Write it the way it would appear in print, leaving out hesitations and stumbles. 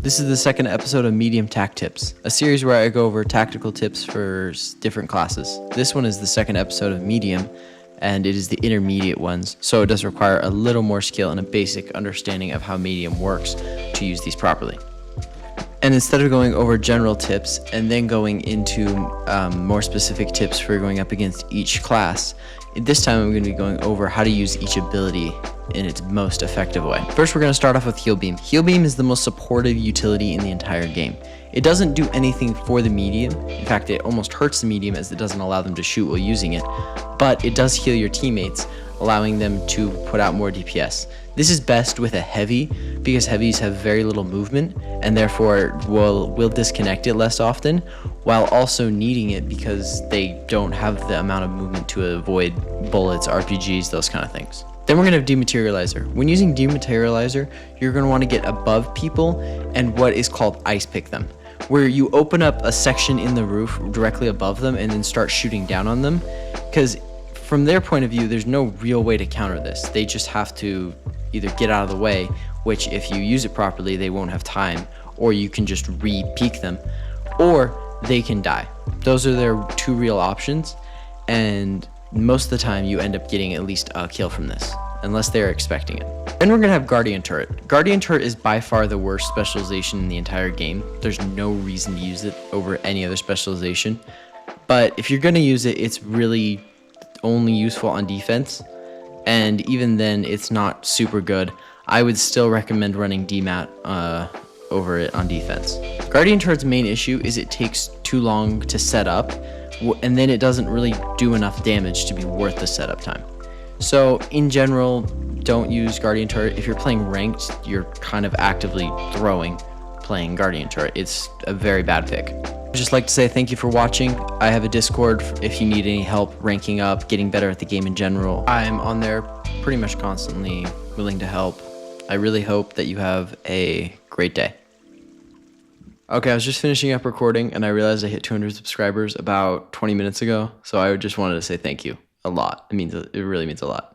This is the second episode of Medium Tac Tips, a series where I go over tactical tips for different classes. This one is the second episode of Medium, and it is the intermediate ones, so it does require a little more skill and a basic understanding of how Medium works to use these properly. And instead of going over general tips and then going into more specific tips for going up against each class, this time I'm going to be going over how to use each ability in its most effective way. First, we're going to start off with Heal Beam. Heal Beam is the most supportive utility in the entire game. It doesn't do anything for the medium. In fact, it almost hurts the medium as it doesn't allow them to shoot while using it, but it does heal your teammates, allowing them to put out more DPS. This is best with a heavy because heavies have very little movement and therefore will disconnect it less often, while also needing it because they don't have the amount of movement to avoid bullets, RPGs, those kind of things. Then we're going to have Dematerializer. When using Dematerializer, you're going to want to get above people and what is called ice pick them, where you open up a section in the roof directly above them and then start shooting down on them, because from their point of view, there's no real way to counter this. They just have to either get out of the way, which if you use it properly, they won't have time, or you can just re-peek them, or they can die. Those are their two real options, and most of the time you end up getting at least a kill from this, unless they're expecting it. Then we're gonna have Guardian Turret. Guardian Turret is by far the worst specialization in the entire game. There's no reason to use it over any other specialization, but if you're gonna use it, it's really only useful on defense, and even then it's not super good. I would still recommend running DMAT over it on defense. Guardian Turret's main issue is it takes too long to set up, and then it doesn't really do enough damage to be worth the setup time. So in general, don't use Guardian Turret. If you're playing ranked, you're kind of actively playing Guardian Turret. It's a very bad pick. I'd just like to say thank you for watching. I have a Discord if you need any help ranking up, getting better at the game in general. I'm on there pretty much constantly, willing to help. I really hope that you have a great day. Okay, I was just finishing up recording and I realized I hit 200 subscribers about 20 minutes ago, so I just wanted to say thank you a lot. It really means a lot.